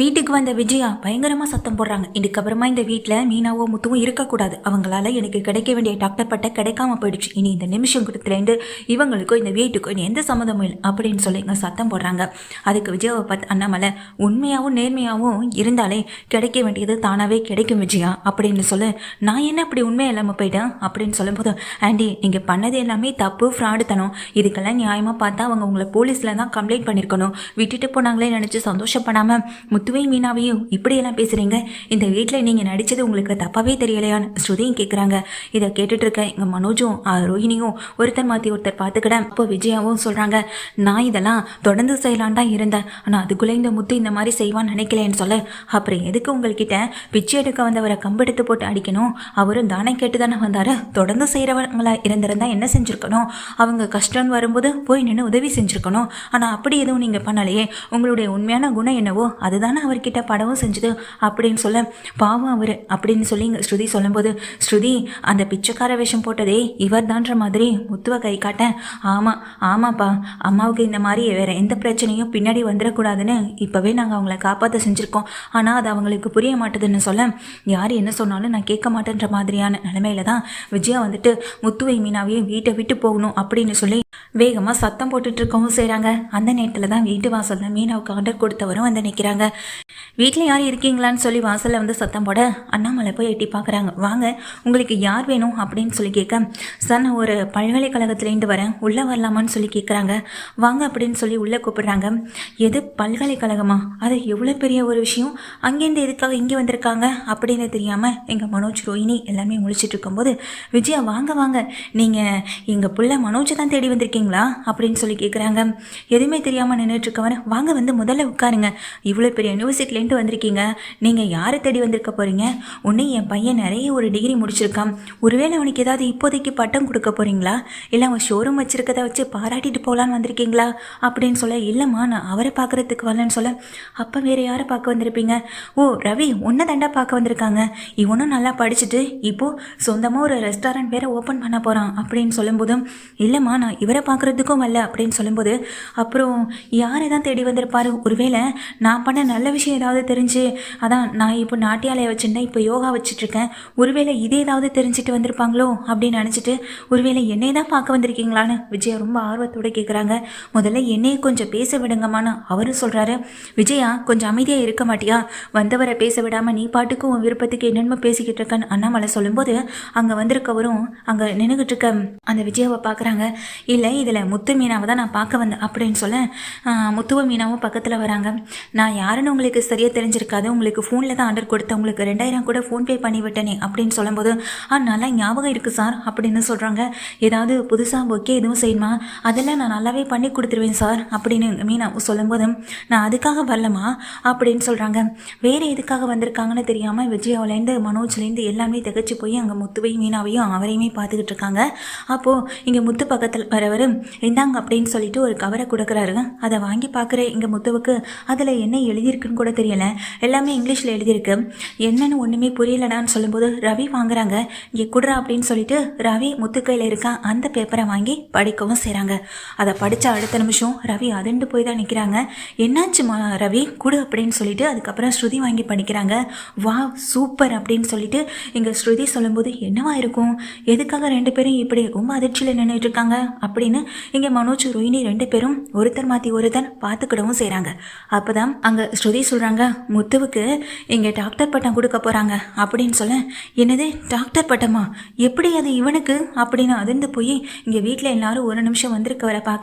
வீட்டுக்கு வந்த விஜயா பயங்கரமா சத்தம் போடுறாங்க. இதுக்கப்புறமா இந்த வீட்டில் மீனாவோ முத்துவும் இருக்கக்கூடாது. அவங்களால எனக்கு கிடைக்க வேண்டிய டாக்டர் பட்ட கிடைக்காம போயிடுச்சு. இனி இந்த நிமிஷம் கொடுத்துலேருந்து இவங்களுக்கும் இந்த வீட்டுக்கும் இனி எந்த சம்மந்தமும் இல்லை அப்படின்னு சொல்லி இங்கே சத்தம் போடுறாங்க. அதுக்கு விஜயாவை பார்த்து அண்ணாமலை, உண்மையாகவும் நேர்மையாகவும் இருந்தாலே கிடைக்க வேண்டியது தானாகவே கிடைக்கும் விஜயா அப்படின்னு சொல்லு. நான் என்ன அப்படி உண்மை இல்லாமல் போயிட்டேன் அப்படின்னு சொல்லும்போது, ஆண்டி நீங்கள் பண்ணது எல்லாமே தப்பு, ஃப்ராடு தனம். இதுக்கெல்லாம் நியாயமாக பார்த்தா அவங்க உங்களை போலீஸில் தான் கம்ப்ளைண்ட் பண்ணியிருக்கணும். விட்டுட்டு போனாங்களே நினச்சி சந்தோஷப்படாமல் முத்துவையும் மீனாவையும் இப்படியெல்லாம் பேசுகிறீங்க. இந்த வீட்டில் நீங்கள் நடித்தது உங்களுக்கு தப்பாகவே தெரியலையான்னு ஸ்ருதியும் கேட்குறாங்க. இதை கேட்டுட்டு இருக்க எங்கள் மனோஜும் ரோஹிணியும் ஒருத்தர் மாற்றி ஒருத்தர் பார்த்துக்கிட. அப்போ விஜயாவும் சொல்கிறாங்க, நான் இதெல்லாம் தொடர்ந்து செய்யலான் தான் இருந்தேன், ஆனால் அதுக்குள்ளே இந்த முத்து இந்த மாதிரி செய்வான்னு நினைக்கலன்னு சொல்ல, அப்புறம் எதுக்கு உங்கள்கிட்ட பிச்சை எடுக்க வந்தவரை கம்பெடுத்து போட்டு அடிக்கணும்? அவரும் தானே கேட்டு தானே வந்தார். தொடர்ந்து செய்கிறவங்களா இருந்திருந்தா என்ன செஞ்சுருக்கணும்? அவங்க கஷ்டம் வரும்போது போய் நின்று உதவி செஞ்சுருக்கணும். ஆனால் அப்படி எதுவும் நீங்கள் பண்ணலையே. உங்களுடைய உண்மையான குணம் என்னவோ அதுதானே அவர்கிட்ட படவும் செஞ்சது அப்படின்னு சொல்ல, பாவம் அவர் அப்படின்னு சொல்லி ஸ்ருதி சொல்லும்போது, ஸ்ருதி அந்த பிச்சைக்கார வேஷம் போட்டதே இவர் தான்ற மாதிரி முத்துவை கை காட்டேன். ஆமாப்பா, அம்மாவுக்கு இந்த மாதிரி வேற எந்த பிரச்சனையும் பின்னாடி வந்துடக்கூடாதுன்னு இப்போவே நாங்கள் அவங்கள காப்பாற்ற செஞ்சுருக்கோம். ஆனால் அது அவங்களுக்கு புரிய மாட்டேதுன்னு சொல்ல, யார் என்ன சொன்னாலும் நான் கேட்க மாட்டேன்ற மாதிரியான நிலைமையில தான் விஜயா வந்துட்டு முத்துவை மீனாவையும் வீட்டை விட்டு போகணும் அப்படின்னு சொல்லி வேகமாக சத்தம் போட்டுட்டு இருக்கவும் செய்கிறாங்க. அந்த நேரத்தில் தான் வீட்டு வாசலில் மீனாவுக்கு ஆர்டர் கொடுத்தவரும் வந்து நிற்கிறாங்க. வீட்டில் யார் இருக்கீங்களான்னு சொல்லி வாசலில் வந்து சத்தம் போட அண்ணாமலை போய் எட்டி பார்க்குறாங்க. வாங்க, உங்களுக்கு யார் வேணும் அப்படின்னு சொல்லி கேட்க, சார் நான் ஒரு பல்கலைக்கழகத்துலேருந்து வரேன், உள்ளே வரலாமான்னு சொல்லி கேட்குறாங்க. வாங்க அப்படின்னு சொல்லி உள்ளே கூப்பிடுறாங்க. எது பல்கலைக்கழகமா? அது எவ்வளோ பெரிய ஒரு விஷயம், அங்கேருந்து எதுக்காக இங்கே வந்திருக்காங்க அப்படின்னு தெரியாமல் எங்கள் மனோஜ் ரோஹிணி எல்லாமே முழிச்சிட்டு இருக்கும்போது, விஜயா வாங்க வாங்க, நீங்கள் எங்கள் புள்ள மனோஜ் தான் தேடி வந்திருக்கீங்களா அப்படின்னு சொல்லி கேட்குறாங்க. எதுவுமே தெரியாமல் நின்றுட்டு இருக்கவன், வாங்க வந்து முதல்ல உட்காருங்க, இவ்வளோ பெரிய யூனிவர்சிட்டிலேருந்து வந்திருக்கீங்க, நீங்கள் யாரை தேடி வந்திருக்க போகிறீங்க? ஒன்று என் பையன் நிறைய ஒரு டிகிரி முடிச்சிருக்கான், ஒருவேளை அவனுக்கு ஏதாவது இப்போதைக்கு பட்டம் கொடுக்க போகிறீங்களா, இல்லை அவன் ஷோரூம் வச்சுருக்கதை வச்சு பாராட்டிட்டு போகலான்னு வந்திருக்கீங்களா அப்படின்னு சொல்ல, இல்லைம்மா நான் அவரை பார்க்குறதுக்கு வரலன்னு சொல்ல, அப்போ வேறு யாரை பார்க்க வந்திருப்பீங்க? ஓ ரவி, உன்னை தண்டா பார்க்க வந்திருக்காங்க, இவனும் நல்லா படிச்சுட்டு இப்போது சொந்தமாக ஒரு ரெஸ்டாரண்ட் வேறு ஓப்பன் பண்ண போகிறான் அப்படின்னு சொல்லும்போதும், இல்லைம்மா நான் இவரை பார்க்குறதுக்கும் வரல அப்படின்னு சொல்லும்போது, அப்புறம் யாரை தான் தேடி வந்திருப்பாரு? ஒருவேளை நான் பண்ண நல்ல விஷயம் ஏதாவது தெரிஞ்சு, அதான் நான் இப்போ நாட்டியாலய வச்சுருந்தேன், இப்போ யோகா வச்சுட்ருக்கேன், ஒருவேளை இதே ஏதாவது தெரிஞ்சுட்டு வந்திருப்பாங்களோ அப்படின்னு நினச்சிட்டு, ஒருவேளை என்னை தான் பார்க்க வந்திருக்கீங்களான்னு விஜயா ரொம்ப ஆர்வத்தோடு கேட்குறாங்க. முதல்ல என்னையே கொஞ்சம் பேச விடுங்கம்மான்னு அவரும் சொல்கிறாரு. விஜயா கொஞ்சம் அமைதியாக இருக்க மாட்டியா? வந்தவரை பேச விடாமல் நீ பாட்டுக்கும் உன் விருப்பத்துக்கு என்னென்ன பேசிக்கிட்டு இருக்கேன்னு அண்ணாமலை சொல்லும்போது, அங்கே வந்திருக்கவரும் அங்கே நின்றுக்கிட்டு இருக்க அந்த விஜயாவை பார்க்குறாங்க. இல்லை, இதில் முத்து மீனாவை தான் நான் பார்க்க வந்தேன் அப்படின்னு சொல்ல, முத்துவ மீனாவும் பக்கத்தில் வராங்க. நான் யாருன்னு உங்களுக்கு சரியாக தெரிஞ்சிருக்காது, உங்களுக்கு ஃபோனில் தான் ஆர்டர் கொடுத்தேன், உங்களுக்கு 2000 கூட ஃபோன்பே பண்ணி விட்டேனே அப்படின்னு சொல்லும்போது, நல்லா ஞாபகம் இருக்குது சார் அப்படின்னு சொல்கிறாங்க. ஏதாவது புதுசாக ஓகே எதுவும் செய்யணுமா? அதெல்லாம் நான் நல்லாவே பண்ணி கொடுத்துருவேன் சார் அப்படின்னு மீனா சொல்லும்போது, நான் அதுக்காக வரலமா அப்படின்னு சொல்கிறாங்க. வேறு எதுக்காக வந்திருக்காங்கன்னு தெரியாமல் விஜயாவிலேருந்து மனோஜ்லேருந்து எல்லாமே திகச்சு போய் அங்கே முத்துவையும் மீனாவையும் அவரையுமே பார்த்துக்கிட்டு இருக்காங்க. அப்போது இங்கே முத்து பக்கத்தில் வரவர், இந்தாங்க அப்படின்னு சொல்லிட்டு ஒரு கவரை கொடுக்குறாரு. அதை வாங்கி பார்க்குற இங்கே முத்துவுக்கு அதில் என்ன எழுதியிருக்குன்னு கூட தெரியலை, எல்லாமே இங்கிலீஷில் எழுதியிருக்கு, என்னன்னு ஒன்றுமே புரியலடான்னு சொல்லும்போது, ரவி வாங்குறாங்க, இங்கே குடுறா அப்படின்னு சொல்லிட்டு ரவி முத்துக்கையில் இருக்கா அந்த பேப்பரை வாங்கி படிக்கவும் செய்கிறாங்க. அதை படித்த அடுத்த நிமிஷம் ரவி அதிர்ந்து போய் தான் நிற்கிறாங்க. என்னாச்சுமா ரவி, குடு அப்படின்னு சொல்லிட்டு அதுக்கப்புறம் ஸ்ருதி வாங்கி படிக்கிறாங்க. வா சூப்பர் அப்படின்னு சொல்லிட்டு இங்கே ஸ்ருதி சொல்லும்போது, என்னவா இருக்கும், எதுக்காக ரெண்டு பேரும் இப்படி ரொம்ப அதிர்ச்சியில் நின்றுட்டு இருக்காங்க அப்படின்னு இங்கே மனோஜ் ரோஹிணி ரெண்டு பேரும் ஒருத்தர் மாற்றி ஒருத்தர் பார்த்துக்கிடவும் செய்கிறாங்க. அப்போ தான் அங்கே ஸ்ருதி சொல்கிறாங்க, முத்துவுக்கு இங்கே டாக்டர் பட்டம் கொடுக்க போகிறாங்க அப்படின்னு சொல்ல, என்னது டாக்டர் பட்டமா, எப்படி அது இவனுக்கு அப்படின்னு அதிர்ந்து போய் இங்கே வீட்டில் எல்லாரும் ஒரு நிமிஷம் வந்திருக்கவரை பார்க்க,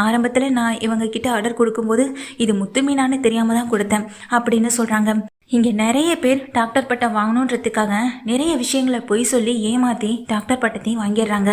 ஆரம்பத்தில் நான் இவங்க கிட்ட ஆர்டர் கொடுக்கும்போது இது முத்து மீனான்னு தெரியாமல் தான் கொடுத்தேன் அப்படின்னு சொல்கிறாங்க. இங்கே நிறைய பேர் டாக்டர் பட்டம் வாங்கணுன்றதுக்காக நிறைய விஷயங்களை பொய் சொல்லி ஏமாற்றி டாக்டர் பட்டத்தையும் வாங்கிடுறாங்க.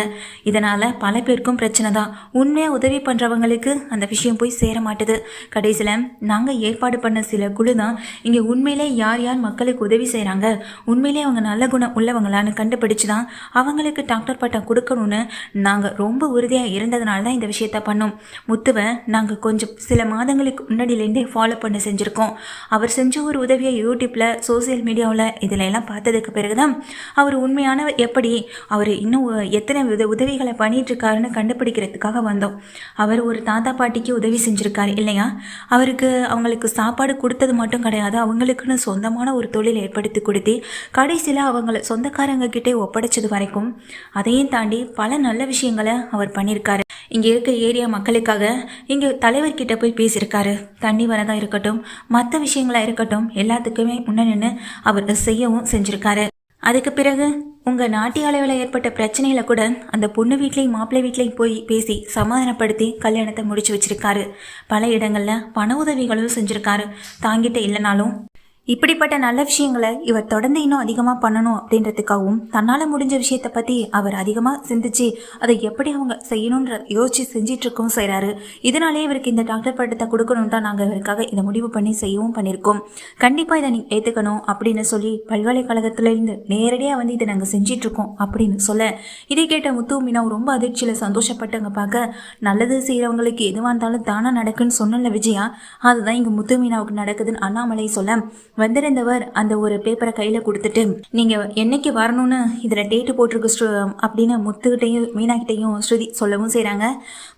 இதனால் பல பேருக்கும் பிரச்சனை தான். உண்மையாக உதவி பண்ணுறவங்களுக்கு அந்த விஷயம் போய் சேர மாட்டுது. கடைசியில் நாங்கள் ஏற்பாடு பண்ண சில குழு தான் இங்கே உண்மையிலே யார் யார் மக்களுக்கு உதவி செய்கிறாங்க, உண்மையிலே அவங்க நல்ல குணம் உள்ளவங்களான்னு கண்டுபிடிச்சு தான் அவங்களுக்கு டாக்டர் பட்டம் கொடுக்கணும்னு நாங்கள் ரொம்ப உறுதியாக இருந்ததுனால தான் இந்த விஷயத்த பண்ணோம். முத்துவை நாங்கள் கொஞ்சம் சில மாதங்களுக்கு முன்னாடியிலேருந்தே ஃபாலோ பண்ண செஞ்சுருக்கோம். அவர் செஞ்ச ஒரு உதவியை யூடியூப்பில் சோசியல் மீடியாவில் இதில் எல்லாம் பார்த்ததுக்கு பிறகுதான் அவர் உண்மையான எப்படி அவர் இன்னும் எத்தனை உதவிகளை பண்ணிகிட்ருக்காருன்னு கண்டுபிடிக்கிறதுக்காக வந்தோம். அவர் ஒரு தாத்தா பாட்டிக்கு உதவி செஞ்சுருக்காரு இல்லையா? அவங்களுக்கு சாப்பாடு கொடுத்தது மட்டும் கிடையாது, அவங்களுக்குன்னு சொந்தமான ஒரு தொழில் ஏற்படுத்தி கொடுத்து கடைசியில் அவங்கள சொந்தக்காரங்க கிட்டே ஒப்படைச்சது வரைக்கும் அதையும் தாண்டி பல நல்ல விஷயங்களை அவர் பண்ணியிருக்காரு. இங்கே இருக்க ஏரியா மக்களுக்காக இங்கே தலைவர்கிட்ட போய் பேசியிருக்காரு. தண்ணி வரதா இருக்கட்டும், மற்ற விஷயங்களா இருக்கட்டும், எல்லாத்துக்குமே முன்ன நின்று அவர் செய்யவும் செஞ்சுருக்காரு. அதுக்கு பிறகு உங்கள் நாட்டிய அளவில் ஏற்பட்ட பிரச்சனையில கூட அந்த பொண்ணு வீட்லேயும் மாப்பிள்ளை வீட்லேயும் போய் பேசி சமாதானப்படுத்தி கல்யாணத்தை முடிச்சு வச்சிருக்காரு. பல இடங்களில் பண உதவிகளும் செஞ்சுருக்காரு. தாங்கிட்ட இல்லைனாலும் இப்படிப்பட்ட நல்ல விஷயங்களை இவர் தொடர்ந்து இன்னும் அதிகமாக பண்ணணும் அப்படின்றதுக்காகவும் தன்னால் முடிஞ்ச விஷயத்தை பற்றி அவர் அதிகமாக சிந்திச்சு அதை எப்படி அவங்க செய்யணுன்ற யோசிச்சு செஞ்சிட்ருக்கவும் செய்கிறாரு. இதனாலே இவருக்கு இந்த டாக்டர் பட்டத்தை கொடுக்கணும் தான் நாங்கள் இவருக்காக இதை முடிவு பண்ணி செய்யவும் பண்ணியிருக்கோம். கண்டிப்பாக இதை நீங்கள் ஏற்றுக்கணும் அப்படின்னு சொல்லி பல்கலைக்கழகத்திலேருந்து நேரடியாக வந்து இதை நாங்கள் செஞ்சிட்ருக்கோம் அப்படின்னு சொல்ல, இதை கேட்ட முத்து மீனா ரொம்ப அதிர்ச்சியில் சந்தோஷப்பட்டவங்க பார்க்க, நல்லது செய்கிறவங்களுக்கு எதுவாக இருந்தாலும் தானாக நடக்குன்னு சொன்னல விஜயா, அதுதான் இங்கே முத்து மீனாவுக்கு நடக்குதுன்னு அண்ணாமலை சொல்ல, வந்திருந்தவர் அந்த ஒரு பேப்பரை கையில் கொடுத்துட்டு, நீங்கள் என்னைக்கு வரணும்னு இதில் டேட்டு போட்டிருக்கு அப்படின்னு முத்துக்கிட்டையும் மீனாக்கிட்டையும் ஸ்ருதி சொல்லவும் செய்கிறாங்க.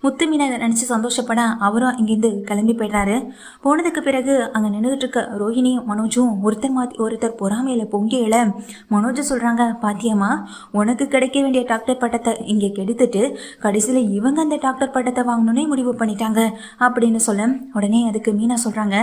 முத்து மீனா இதை நினச்சி சந்தோஷப்பட அவரும் இங்கேருந்து கிளம்பி போய்ட்றாரு. போனதுக்கு பிறகு அங்கே நின்றுட்டு இருக்க ரோஹிணியும் மனோஜும் ஒருத்தர் மாற்றி ஒருத்தர் பொறாமையில் பொங்கியில மனோஜ் சொல்கிறாங்க, பாத்தியம்மா உனக்கு கிடைக்க வேண்டிய டாக்டர் பட்டத்தை இங்கே கெடுத்துட்டு கடைசியில் இவங்க அந்த டாக்டர் பட்டத்தை வாங்கணுன்னே முடிவு பண்ணிட்டாங்க அப்படின்னு சொல்ல, உடனே அதுக்கு மீனா சொல்கிறாங்க,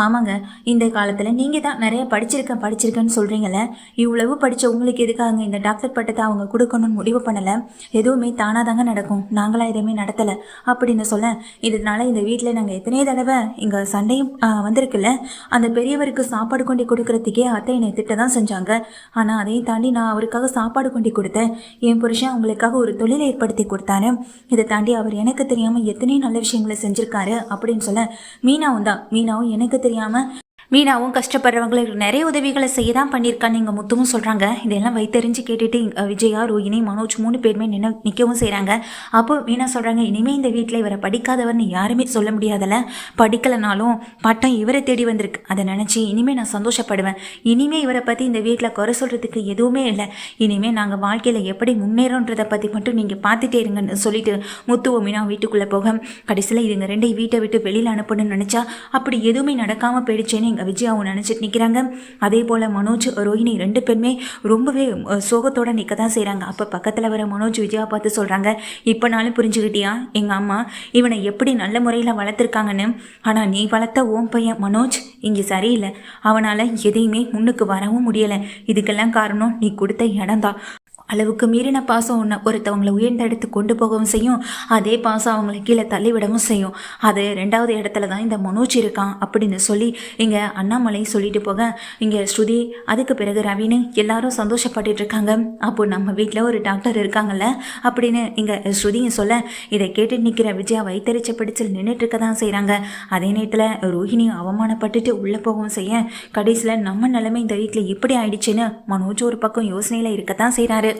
ஆமாங்க இந்த காலத்தில் நீங்கள் தான் நிறைய படிச்சிருக்கேன்னு சொல்கிறீங்களே, இவ்வளவு படித்த உங்களுக்கு எதுக்காக இந்த டாக்டர் பட்டத்தை அவங்க கொடுக்கணும்னு முடிவு பண்ணலை? எதுவுமே தானாக தாங்க நடக்கும், நாங்களாம் எதுவுமே நடத்தலை அப்படின்னு சொல்ல, இதனால இந்த வீட்டில் நாங்கள் எத்தனை தடவை இங்கே சண்டையும் வந்திருக்குல்ல, அந்த பெரியவருக்கு சாப்பாடு கொண்டு கொடுக்கறதுக்கே அத்தை என்னை திட்ட தான் செஞ்சாங்க. ஆனால் அதையும் தாண்டி நான் அவருக்காக சாப்பாடு கொண்டு கொடுத்தேன். என் புருஷன் அவங்களுக்காக ஒரு தொழிலை ஏற்படுத்தி கொடுத்தாரு. இதை தாண்டி அவர் எனக்கு தெரியாமல் எத்தனையோ நல்ல விஷயங்களை செஞ்சுருக்காரு அப்படின்னு சொல்ல, மீனாவும் எனக்கு தெரியாமல் மீனாவும் கஷ்டப்படுறவங்களுக்கு நிறைய உதவிகளை செய்ய தான் பண்ணியிருக்கான்னு எங்கள் முத்துவும் சொல்கிறாங்க. இதெல்லாம் வைத்தறிஞ்சு கேட்டுட்டு விஜயா ரோஹிணி மனோஜ் 3 பேருமே நிற்கவும் செய்கிறாங்க. அப்போ மீனா சொல்கிறாங்க, இனிமேல் இந்த வீட்டில் இவரை படிக்காதவர்னு யாருமே சொல்ல முடியாதல்ல, படிக்கலைனாலும் பட்டம் இவரை தேடி வந்திருக்கு, அதை நினச்சி இனிமேல் நான் சந்தோஷப்படுவேன். இனிமேல் இவரை பற்றி இந்த வீட்டில் குறை சொல்கிறதுக்கு எதுவுமே இல்லை. இனிமேல் நாங்கள் வாழ்க்கையில் எப்படி முன்னேறோன்றதை பற்றி மட்டும் நீங்கள் பார்த்துட்டே இருங்கன்னு சொல்லிட்டு முத்துவும் மீனா வீட்டுக்குள்ளே போக, கடைசியில் இதுங்க 2 வீட்டை விட்டு வெளியில் அனுப்பணும்னு நினச்சா அப்படி எதுவுமே நடக்காமல் போயிடுச்சேன்னு விஜயாவும் நினச்சிட்டு நிற்கிறாங்க. அதே போல் மனோஜ் ரோஹிணி 2 பேருமே ரொம்பவே சோகத்தோடு நிற்க தான் செய்கிறாங்க. அப்போ பக்கத்தில் வர மனோஜ் விஜயா பார்த்து சொல்கிறாங்க, இப்போனாலும் புரிஞ்சுக்கிட்டியா எங்கள் அம்மா இவனை எப்படி நல்ல முறையில் வளர்த்துருக்காங்கன்னு? ஆனால் நீ வளர்த்த ஓம் பையன் மனோஜ் இங்கே சரியில்லை, அவனால் எதையுமே முன்னுக்கு வரவும் முடியலை. இதுக்கெல்லாம் காரணம் நீ கொடுத்த இடம்தான். அளவுக்கு மீறின பாசம் ஒருத்தவங்களை உயர்ந்த இடத்துக்கு கொண்டு போகவும் செய்யும், அதே பாசம் அவங்களை கீழே தள்ளிவிடவும் செய்யும். அது 2வது இடத்துல தான் இந்த மனோஜ் இருக்கான் அப்படின்னு சொல்லி இங்கே அண்ணாமலை சொல்லிட்டு போக, இங்கே ஸ்ருதி அதுக்கு பிறகு ரவின்னு எல்லாரும் சந்தோஷப்பட்டு இருக்காங்க. அப்போ நம்ம வீட்டில் ஒரு டாக்டர் இருக்காங்கல்ல அப்படின்னு இங்கே ஸ்ருதியும் சொல்ல, இதை கேட்டு நிற்கிற விஜயா வைத்தறிச்ச பிடிச்சல் நின்றுட்டு இருக்க தான் செய்கிறாங்க. அதே நேரத்தில் ரோஹிணி அவமானப்பட்டுட்டு உள்ளே போகவும் செய்ய, கடைசியில் நம்ம நிலைமை இந்த வீட்டில் இப்படி ஆயிடுச்சுன்னு மனோஜ் ஒரு பக்கம் யோசனையில் இருக்கத்தான் செய்கிறாரு.